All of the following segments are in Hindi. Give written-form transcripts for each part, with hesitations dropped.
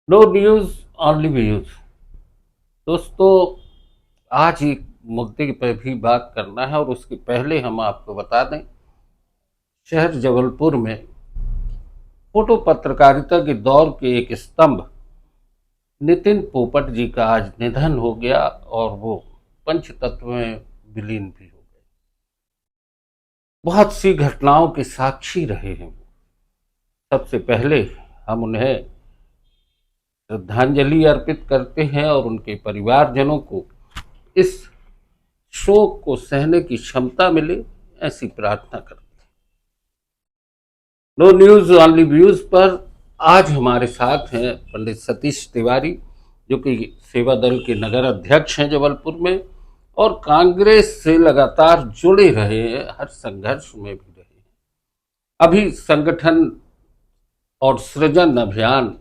No news only views. दोस्तों, आज एक मुद्दे पर भी बात करना है और उसके पहले हम आपको बता दें, शहर जबलपुर में फोटो पत्रकारिता के दौर के एक स्तंभ नितिन पोपट जी का आज निधन हो गया और वो पंच तत्व में विलीन भी हो गए। बहुत सी घटनाओं के साक्षी रहे हैं। सबसे पहले हम उन्हें श्रद्धांजलि अर्पित करते हैं और उनके परिवारजनों को इस शोक को सहने की क्षमता मिले, ऐसी प्रार्थना करते हैं। नो न्यूज ओनली व्यूज पर आज हमारे साथ हैं पंडित सतीश तिवारी, जो कि सेवा दल के नगर अध्यक्ष हैं जबलपुर में और कांग्रेस से लगातार जुड़े रहे हैं, हर संघर्ष में भी रहे हैं। अभी संगठन और सृजन अभियान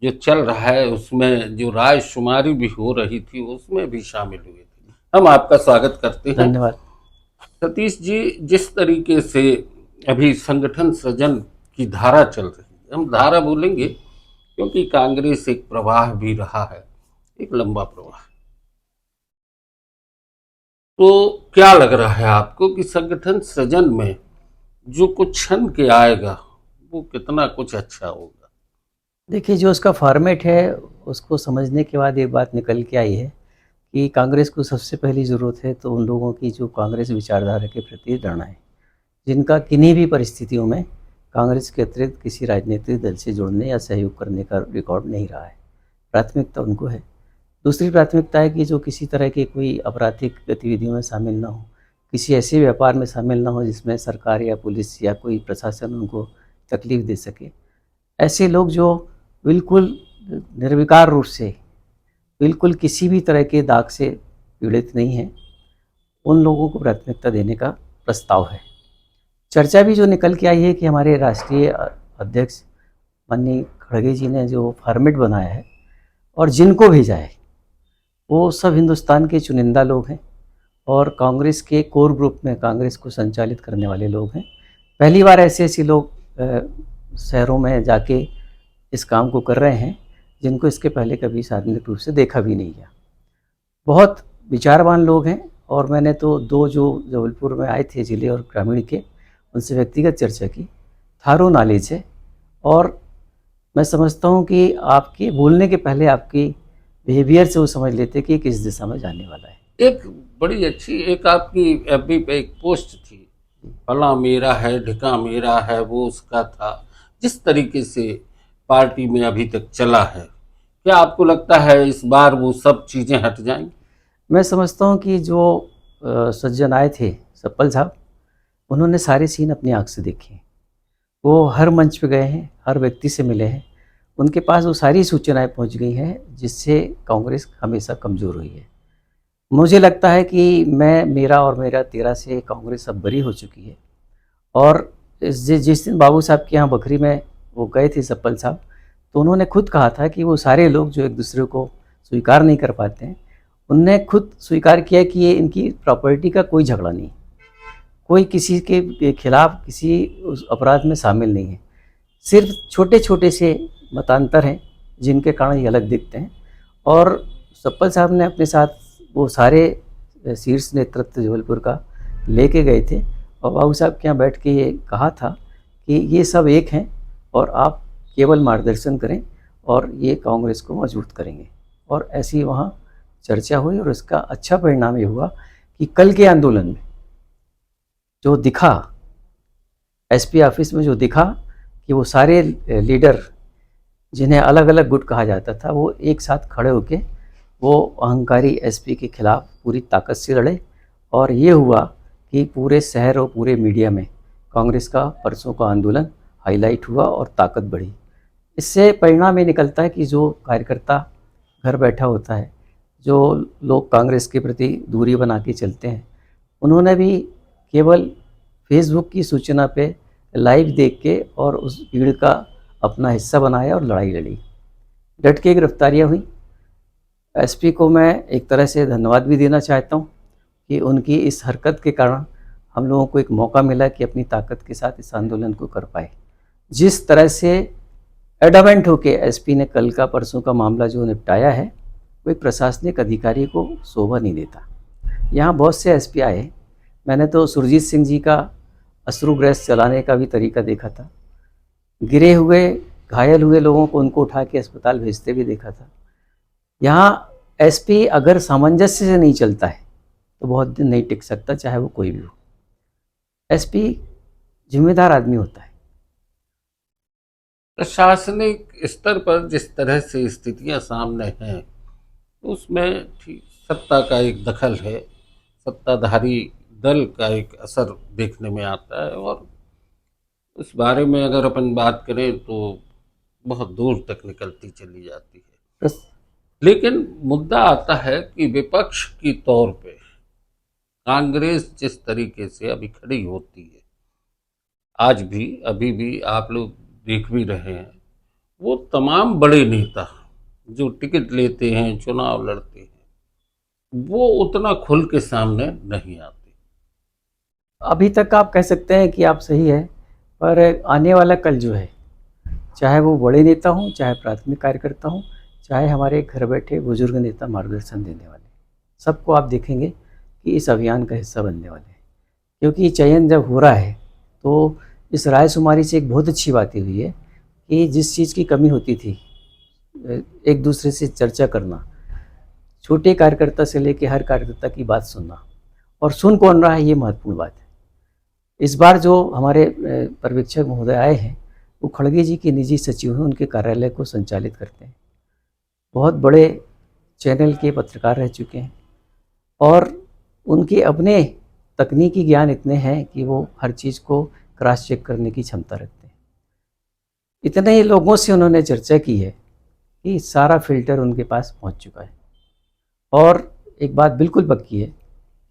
जो चल रहा है उसमें जो राय शुमारी भी हो रही थी उसमें भी शामिल हुए थे। हम आपका स्वागत करते हैं। धन्यवाद। सतीश जी, जिस तरीके से अभी संगठन सृजन की धारा चल रही है, हम धारा बोलेंगे क्योंकि कांग्रेस एक प्रवाह भी रहा है, एक लंबा प्रवाह। तो क्या लग रहा है आपको कि संगठन सृजन में जो कुछ क्षण के आएगा वो कितना कुछ अच्छा होगा? देखिए, जो उसका फॉर्मेट है उसको समझने के बाद एक बात निकल के आई है कि कांग्रेस को सबसे पहली ज़रूरत है तो उन लोगों की जो कांग्रेस विचारधारा के प्रति लड़ना है, जिनका किन्हीं भी परिस्थितियों में कांग्रेस के अतिरिक्त किसी राजनीतिक दल से जुड़ने या सहयोग करने का रिकॉर्ड नहीं रहा है। प्राथमिकता उनको है। दूसरी प्राथमिकता है कि जो किसी तरह की कोई आपराधिक गतिविधियों में शामिल ना हो, किसी ऐसे व्यापार में शामिल ना हो जिसमें सरकार या पुलिस या कोई प्रशासन उनको तकलीफ़ दे सके। ऐसे लोग जो बिल्कुल निर्विकार रूप से, बिल्कुल किसी भी तरह के दाग से पीड़ित नहीं हैं, उन लोगों को प्राथमिकता देने का प्रस्ताव है। चर्चा भी जो निकल के आई है कि हमारे राष्ट्रीय अध्यक्ष माननीय खड़गे जी ने जो फॉर्मेट बनाया है और जिनको भेजा है वो सब हिंदुस्तान के चुनिंदा लोग हैं और कांग्रेस के कोर ग्रुप में कांग्रेस को संचालित करने वाले लोग हैं। पहली बार ऐसे लोग शहरों में जाके इस काम को कर रहे हैं जिनको इसके पहले कभी सार्वजनिक रूप से देखा भी नहीं गया। बहुत विचारवान लोग हैं और मैंने तो दो जो जबलपुर में आए थे जिले और ग्रामीण के, उनसे व्यक्तिगत चर्चा की। थारो नॉलेज है और मैं समझता हूँ कि आपके बोलने के पहले आपकी बिहेवियर से वो समझ लेते कि किस दिशा में जाने वाला है। एक बड़ी अच्छी एक आपकी एफबी पे एक पोस्ट थी, फला मेरा है ढिका मेरा है, वो उसका था। जिस तरीके से पार्टी में अभी तक चला है, क्या आपको लगता है इस बार वो सब चीजें हट जाएंगी? मैं समझता हूँ कि जो सज्जन आए थे सप्पल साहब, उन्होंने सारे सीन अपनी आँख से देखे। वो हर मंच पे गए हैं, हर व्यक्ति से मिले हैं, उनके पास वो सारी सूचनाएं पहुंच गई हैं जिससे कांग्रेस हमेशा कमज़ोर हुई है। मुझे लगता है कि मेरा और मेरा तेरा से कांग्रेस अब बरी हो चुकी है। और जिस दिन बाबू साहब के यहाँ बखरी में वो गए थे सप्पल साहब, तो उन्होंने खुद कहा था कि वो सारे लोग जो एक दूसरे को स्वीकार नहीं कर पाते हैं, उनने खुद स्वीकार किया कि ये इनकी प्रॉपर्टी का कोई झगड़ा नहीं, कोई किसी के खिलाफ किसी उस अपराध में शामिल नहीं है। सिर्फ छोटे छोटे से मतांतर हैं जिनके कारण ये अलग दिखते हैं। और सप्पल साहब ने अपने साथ वो सारे शीर्ष नेतृत्व जबलपुर का लेके गए थे और बाबू साहब के यहाँ बैठ के ये कहा था कि ये सब एक हैं और आप केवल मार्गदर्शन करें और ये कांग्रेस को मजबूत करेंगे। और ऐसी वहाँ चर्चा हुई और इसका अच्छा परिणाम ये हुआ कि कल के आंदोलन में जो दिखा, एसपी ऑफिस में जो दिखा कि वो सारे लीडर जिन्हें अलग अलग गुट कहा जाता था, वो एक साथ खड़े होके वो अहंकारी एसपी के खिलाफ पूरी ताकत से लड़े। और ये हुआ कि पूरे शहर और पूरे मीडिया में कांग्रेस का परसों का आंदोलन हाईलाइट हुआ और ताकत बढ़ी। इससे परिणाम ये निकलता है कि जो कार्यकर्ता घर बैठा होता है, जो लोग कांग्रेस के प्रति दूरी बना के चलते हैं, उन्होंने भी केवल फेसबुक की सूचना पे लाइव देख के और उस भीड़ का अपना हिस्सा बनाया और लड़ाई लड़ी। डट के गिरफ्तारियाँ हुई। एसपी को मैं एक तरह से धन्यवाद भी देना चाहता हूँ कि उनकी इस हरकत के कारण हम लोगों को एक मौका मिला कि अपनी ताकत के साथ इस आंदोलन को कर पाए। जिस तरह से एडमेंट होके एसपी ने कल का परसों का मामला जो निपटाया है वो एक प्रशासनिक अधिकारी को शोभा नहीं देता। यहाँ बहुत से एसपी आए, मैंने तो सुरजीत सिंह जी का अश्रु गैस चलाने का भी तरीका देखा था, गिरे हुए घायल हुए लोगों को उनको उठा के अस्पताल भेजते भी देखा था। यहाँ एसपी अगर सामंजस्य से नहीं चलता है तो बहुत दिन नहीं टिक सकता, चाहे वो कोई भी हो। एसपी जिम्मेदार आदमी होता है। प्रशासनिक स्तर पर जिस तरह से स्थितियां सामने हैं उसमें ठीक सत्ता का एक दखल है, सत्ताधारी दल का एक असर देखने में आता है। और उस बारे में अगर अपन बात करें तो बहुत दूर तक निकलती चली जाती है। प्रस- लेकिन मुद्दा आता है कि विपक्ष की तौर पे कांग्रेस जिस तरीके से अभी खड़ी होती है, आज भी अभी भी आप लोग देख भी रहे हैं, वो तमाम बड़े नेता जो टिकट लेते हैं, चुनाव लड़ते हैं, वो उतना खुल के सामने नहीं आते। अभी तक आप कह सकते हैं कि आप सही है, पर आने वाला कल जो है, चाहे वो बड़े नेता हों, चाहे प्राथमिक कार्यकर्ता हों, चाहे हमारे घर बैठे बुजुर्ग नेता मार्गदर्शन देने वाले, सबको आप देखेंगे कि इस अभियान का हिस्सा बनने वाले हैं। क्योंकि चयन जब हो रहा है तो इस रायशुमारी से एक बहुत अच्छी बात ये हुई है कि जिस चीज़ की कमी होती थी, एक दूसरे से चर्चा करना, छोटे कार्यकर्ता से लेकर हर कार्यकर्ता की बात सुनना, और सुन कौन रहा है ये महत्वपूर्ण बात है। इस बार जो हमारे पर्यवेक्षक महोदय आए हैं वो खड़गे जी के निजी सचिव हैं, उनके कार्यालय को संचालित करते हैं, बहुत बड़े चैनल के पत्रकार रह चुके हैं और उनके अपने तकनीकी ज्ञान इतने हैं कि वो हर चीज़ को क्रॉस चेक करने की क्षमता रखते हैं। इतने ही लोगों से उन्होंने चर्चा की है कि सारा फिल्टर उनके पास पहुंच चुका है। और एक बात बिल्कुल पक्की है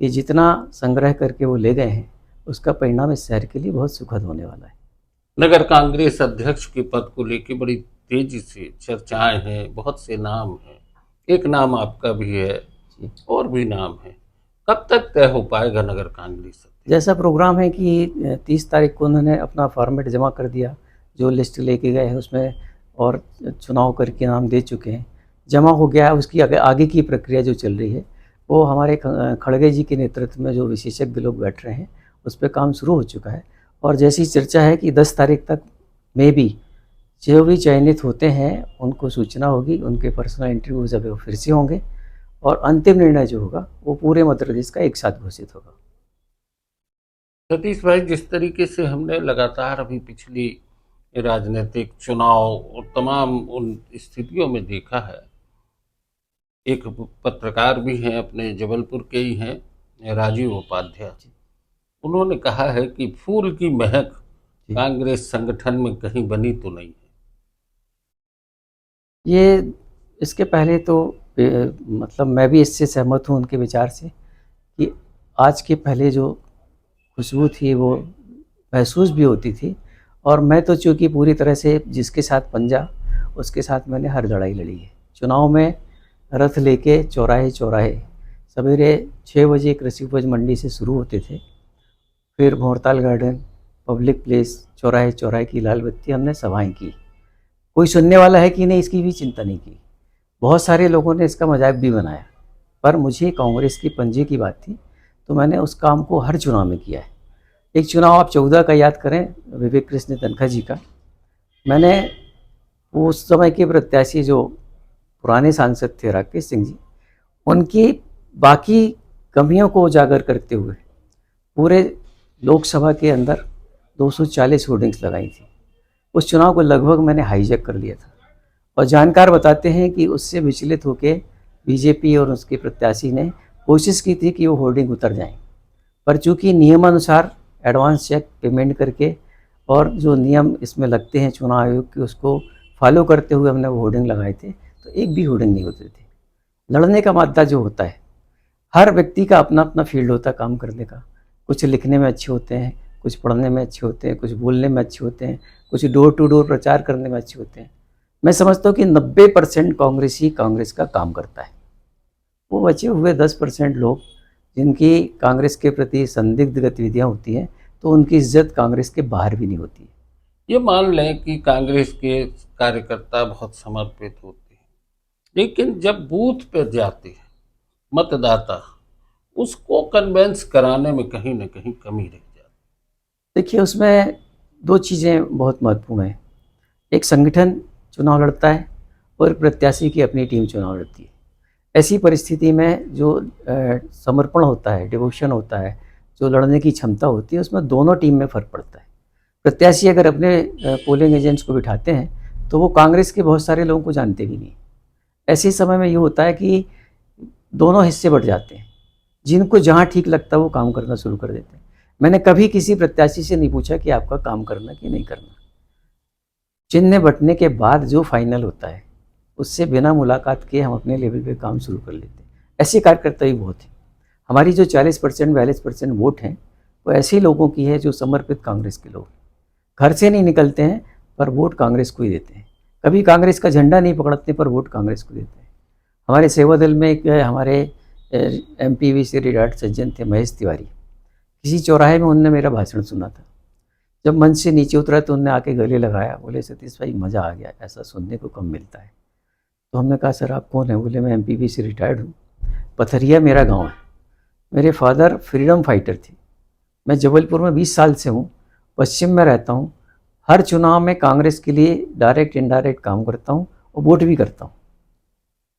कि जितना संग्रह करके वो ले गए हैं उसका परिणाम इस शहर के लिए बहुत सुखद होने वाला है। नगर कांग्रेस अध्यक्ष के पद को लेकर बड़ी तेजी से चर्चाएं हैं, बहुत से नाम हैं, एक नाम आपका भी है, जी। और भी नाम है। कब तक तय हो पाएगा नगर कांग्रेस अध्यक्ष? जैसा प्रोग्राम है कि 30 तारीख को उन्होंने अपना फॉर्मेट जमा कर दिया, जो लिस्ट लेके गए हैं उसमें, और चुनाव करके नाम दे चुके हैं, जमा हो गया है। उसकी आगे की प्रक्रिया जो चल रही है वो हमारे खड़गे जी के नेतृत्व में जो विशेषज्ञ लोग बैठ रहे हैं उस पर काम शुरू हो चुका है। और जैसी चर्चा है कि 10 तारीख तक में भी जो भी चयनित होते हैं उनको सूचना होगी, उनके पर्सनल इंटरव्यू जब वो फिर से होंगे और अंतिम निर्णय जो होगा वो पूरे मध्य प्रदेश का एक साथ घोषित होगा। सतीश भाई, जिस तरीके से हमने लगातार अभी पिछली राजनीतिक चुनाव और तमाम उन स्थितियों में देखा है, एक पत्रकार भी हैं, अपने जबलपुर के ही हैं, राजीव उपाध्याय, उन्होंने कहा है कि फूल की महक कांग्रेस संगठन में कहीं बनी तो नहीं है। ये इसके पहले तो मतलब मैं भी इससे सहमत हूँ उनके विचार से कि आज के पहले जो खुशबू थी वो महसूस भी होती थी। और मैं तो चूँकि पूरी तरह से जिसके साथ पंजा उसके साथ मैंने हर लड़ाई लड़ी है। चुनाव में रथ लेके चौराहे चौराहे सवेरे 6 बजे कृषि उपज मंडी से शुरू होते थे, फिर भोरताल गार्डन, पब्लिक प्लेस, चौराहे चौराहे की लाल बत्ती हमने सभाएँ की। कोई सुनने वाला है कि नहीं इसकी भी चिंता नहीं की। बहुत सारे लोगों ने इसका मजाक भी बनाया, पर मुझे कांग्रेस की पंजे की बात थी तो मैंने उस काम को हर चुनाव में किया है। एक चुनाव आप 14 का याद करें, विवेक कृष्ण तनखा जी का, मैंने उस समय के प्रत्याशी जो पुराने सांसद थे राकेश सिंह जी, उनकी बाकी कमियों को उजागर करते हुए पूरे लोकसभा के अंदर 240 होर्डिंग्स लगाई थी। उस चुनाव को लगभग मैंने हाईजैक कर लिया था। और जानकार बताते हैं कि उससे विचलित होकर बीजेपी और उसके प्रत्याशी ने कोशिश की थी कि वो होर्डिंग उतर जाएं, पर चूंकि नियमानुसार एडवांस चेक पेमेंट करके और जो नियम इसमें लगते हैं चुनाव आयोग के उसको फॉलो करते हुए हमने वो होर्डिंग लगाए थे, तो एक भी होर्डिंग नहीं उतरे थे। लड़ने का मादा जो होता है, हर व्यक्ति का अपना अपना फील्ड होता है काम करने का। कुछ लिखने में अच्छे होते हैं, कुछ पढ़ने में अच्छे होते हैं, कुछ बोलने में अच्छे होते हैं, कुछ डोर टू डोर प्रचार करने में अच्छे होते हैं। मैं समझता हूँ कि 90% कांग्रेसी कांग्रेस का काम करता है। वो बचे हुए 10% लोग जिनकी कांग्रेस के प्रति संदिग्ध गतिविधियाँ होती हैं तो उनकी इज्जत कांग्रेस के बाहर भी नहीं होती है। ये मान लें कि कांग्रेस के कार्यकर्ता बहुत समर्पित होते हैं, लेकिन जब बूथ पर जाते हैं मतदाता, उसको कन्वेंस कराने में कहीं ना कहीं कमी रह जाती देखिए, उसमें 2 चीज़ें बहुत महत्वपूर्ण हैं। एक संगठन चुनाव लड़ता है और एक प्रत्याशी की अपनी टीम चुनाव लड़ती है। ऐसी परिस्थिति में जो समर्पण होता है, डिवोशन होता है, जो लड़ने की क्षमता होती है, उसमें दोनों टीम में फ़र्क पड़ता है। प्रत्याशी अगर अपने पोलिंग एजेंट्स को बिठाते हैं, तो वो कांग्रेस के बहुत सारे लोगों को जानते भी नहीं। ऐसे समय में ये होता है कि दोनों हिस्से बँट जाते हैं। जिनको जहाँ ठीक लगता है वो काम करना शुरू कर देते हैं। मैंने कभी किसी प्रत्याशी से नहीं पूछा कि आपका काम करना कि नहीं करना। चिन्ह बँटने के बाद जो फाइनल होता है, उससे बिना मुलाकात किए हम अपने लेवल पे काम शुरू कर लेते हैं। ऐसे कार्यकर्ता भी बहुत हैं। हमारी जो 40% 42% वोट हैं, वो ऐसे लोगों की है जो समर्पित कांग्रेस के लोग हैं। घर से नहीं निकलते हैं पर वोट कांग्रेस को ही देते हैं। कभी कांग्रेस का झंडा नहीं पकड़ते पर वोट कांग्रेस को देते हैं। हमारे सेवा दल में एक हमारे एमपीवी से रिटायर्ड सज्जन थे, महेश तिवारी। किसी चौराहे में उनने मेरा भाषण सुना था। जब मंच से नीचे उतरा तो उनने आके गले लगाया, बोले सतीश भाई मज़ा आ गया, ऐसा सुनने को कम मिलता है। तो हमने कहा सर आप कौन हैं? बोले मैं एमपीवी से रिटायर्ड हूँ, पथरिया मेरा गांव है। मेरे फादर फ्रीडम फाइटर थे। मैं जबलपुर में 20 साल से हूँ, पश्चिम में रहता हूँ। हर चुनाव में कांग्रेस के लिए डायरेक्ट इनडायरेक्ट काम करता हूँ और वोट भी करता हूँ।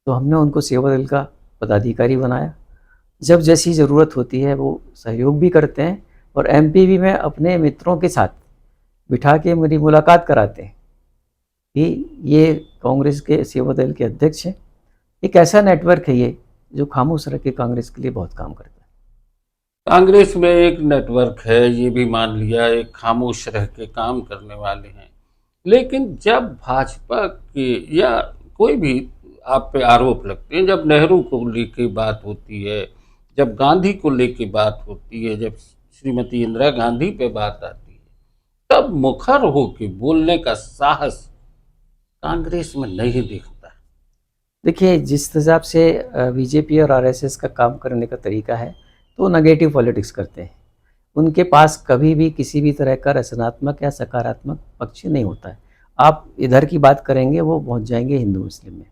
तो हमने उनको सेवा दल का पदाधिकारी बनाया। जब जैसी ज़रूरत होती है वो सहयोग भी करते हैं और एमपीवी में अपने मित्रों के साथ बिठा के मेरी मुलाकात कराते हैं कि ये कांग्रेस के सेवा दल के अध्यक्ष हैं। एक ऐसा नेटवर्क है ये जो खामोश रह के कांग्रेस के लिए बहुत काम करता है। कांग्रेस में एक नेटवर्क है, ये भी मान लिया, एक खामोश रह के काम करने वाले हैं। लेकिन जब भाजपा के या कोई भी आप पे आरोप लगते हैं, जब नेहरू को लेके बात होती है, जब गांधी को लेके बात होती है, जब श्रीमती इंदिरा गांधी पे बात आती है, तब मुखर होके बोलने का साहस कांग्रेस में नहीं दिखता। देखिए, जिस हिसाब से बीजेपी और आरएसएस का काम करने का तरीका है, तो नेगेटिव पॉलिटिक्स करते हैं। उनके पास कभी भी किसी भी तरह का रचनात्मक या सकारात्मक पक्ष नहीं होता है। आप इधर की बात करेंगे वो पहुंच जाएंगे हिंदू मुस्लिम में।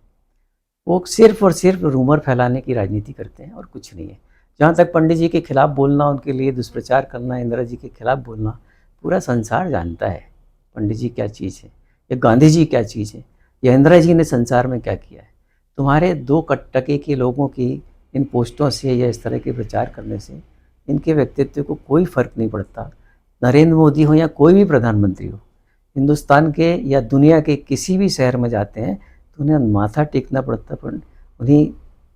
वो सिर्फ और सिर्फ रूमर फैलाने की राजनीति करते हैं और कुछ नहीं है। जहाँ तक पंडित जी के खिलाफ बोलना, उनके लिए दुष्प्रचार करना, इंदिरा जी के खिलाफ बोलना, पूरा संसार जानता है पंडित जी क्या चीज़ है, या गांधी जी क्या चीज़ है, या इंदिरा जी ने संसार में क्या किया है। तुम्हारे 2 टके के लोगों की इन पोस्टों से या इस तरह के प्रचार करने से इनके व्यक्तित्व को कोई फ़र्क नहीं पड़ता। नरेंद्र मोदी हो या कोई भी प्रधानमंत्री हो, हिंदुस्तान के या दुनिया के किसी भी शहर में जाते हैं तो उन्हें माथा टेकना पड़ता, पर उन्हीं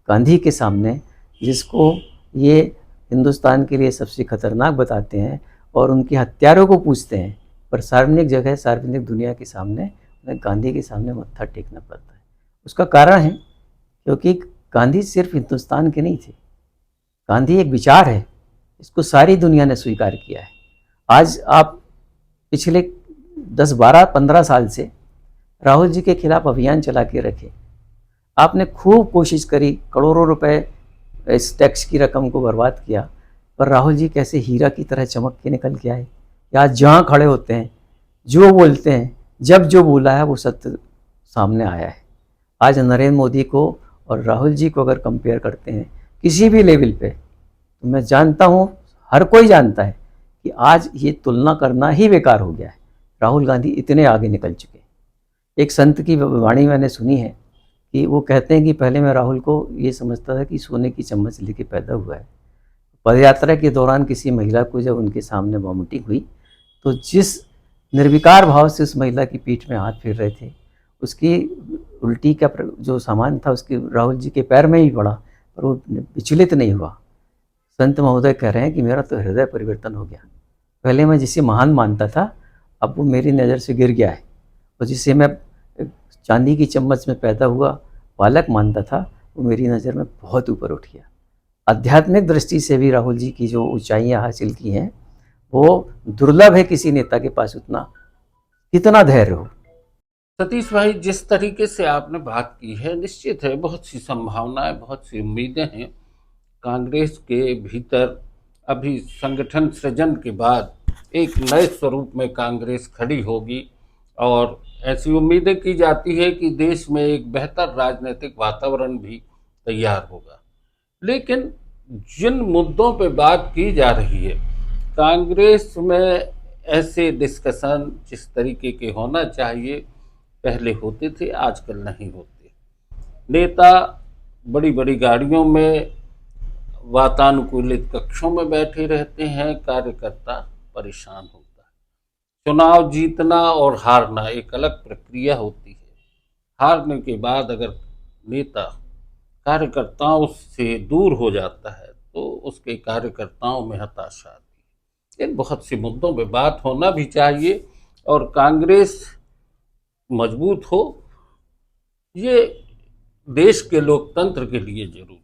गांधी के सामने, जिसको ये हिंदुस्तान के लिए सबसे खतरनाक बताते हैं और उनके हत्यारों को पूछते हैं, पर सार्वजनिक जगह, सार्वजनिक दुनिया के सामने उन्हें गांधी के सामने मत्था टेकना पड़ता है। उसका कारण है क्योंकि गांधी सिर्फ हिंदुस्तान के नहीं थे। गांधी एक विचार है, इसको सारी दुनिया ने स्वीकार किया है। आज आप पिछले 10, 12, 15 साल से राहुल जी के खिलाफ अभियान चला के रखे। आपने खूब कोशिश करी, करोड़ों रुपए इस टैक्स की रकम को बर्बाद किया, पर राहुल जी कैसे हीरा की तरह चमक के निकल के आए। या जहाँ खड़े होते हैं, जो बोलते हैं, जब जो बोला है वो सत्य सामने आया है। आज नरेंद्र मोदी को और राहुल जी को अगर कंपेयर करते हैं किसी भी लेवल पे, तो मैं जानता हूँ, हर कोई जानता है कि आज ये तुलना करना ही बेकार हो गया है। राहुल गांधी इतने आगे निकल चुके हैं। एक संत की वाणी मैंने सुनी है कि वो कहते हैं कि पहले मैं राहुल को ये समझता था कि सोने की चम्मच लेके पैदा हुआ है। पदयात्रा के दौरान किसी महिला को जब उनके सामने वॉमिटिंग हुई, तो जिस निर्विकार भाव से उस महिला की पीठ में हाथ फेर रहे थे, उसकी उल्टी का जो सामान था उसके राहुल जी के पैर में ही पड़ा, पर वो विचलित नहीं हुआ। संत महोदय कह रहे हैं कि मेरा तो हृदय परिवर्तन हो गया। पहले मैं जिसे महान मानता था, अब वो मेरी नज़र से गिर गया है, और जिसे मैं चांदी की चम्मच में पैदा हुआ बालक मानता था, वो मेरी नज़र में बहुत ऊपर उठ गया। आध्यात्मिक दृष्टि से भी राहुल जी की जो ऊंचाइयां हासिल की हैं, वो दुर्लभ है किसी नेता के पास उतना, कितना धैर्य हो। सतीश भाई, जिस तरीके से आपने बात की है, निश्चित है बहुत सी संभावनाएं, बहुत सी उम्मीदें हैं कांग्रेस के भीतर। अभी संगठन सृजन के बाद एक नए स्वरूप में कांग्रेस खड़ी होगी और ऐसी उम्मीदें की जाती है कि देश में एक बेहतर राजनीतिक वातावरण भी तैयार होगा। लेकिन जिन मुद्दों पे बात की जा रही है, कांग्रेस में ऐसे डिस्कशन जिस तरीके के होना चाहिए पहले होते थे, आजकल नहीं होते। नेता बड़ी बड़ी गाड़ियों में वातानुकूलित कक्षों में बैठे रहते हैं, कार्यकर्ता परेशान होता है। चुनाव जीतना और हारना एक अलग प्रक्रिया होती है। हारने के बाद अगर नेता कार्यकर्ताओं से दूर हो जाता है तो उसके कार्यकर्ताओं में हताशा आती है। इन बहुत से मुद्दों पे बात होना भी चाहिए और कांग्रेस मजबूत हो, ये देश के लोकतंत्र के लिए जरूरी है।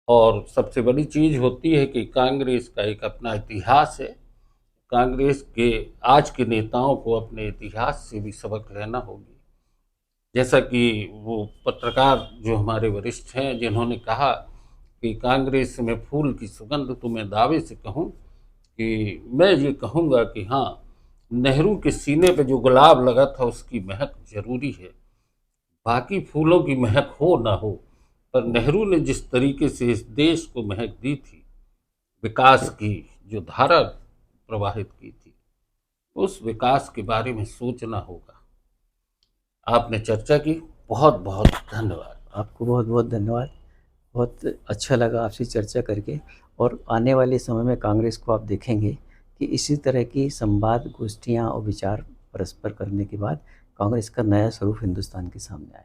और सबसे बड़ी चीज होती है कि कांग्रेस का एक अपना इतिहास है। कांग्रेस के आज के नेताओं को अपने इतिहास से भी सबक लेना होगी। जैसा कि वो पत्रकार जो हमारे वरिष्ठ हैं जिन्होंने कहा कि कांग्रेस में फूल की सुगंध, तो मैं दावे से कहूं कि मैं ये कहूँगा कि हाँ, नेहरू के सीने पे जो गुलाब लगा था उसकी महक जरूरी है। बाकी फूलों की महक हो ना हो, पर नेहरू ने जिस तरीके से इस देश को महक दी थी, विकास की जो धारा प्रवाहित की थी, उस विकास के बारे में सोचना होगा। आपने चर्चा की, बहुत बहुत धन्यवाद। आपको बहुत बहुत धन्यवाद। बहुत अच्छा लगा आपसे चर्चा करके। और आने वाले समय में कांग्रेस को आप देखेंगे कि इसी तरह की संवाद गोष्ठियाँ और विचार परस्पर करने के बाद कांग्रेस का नया स्वरूप हिंदुस्तान के सामने आएगा।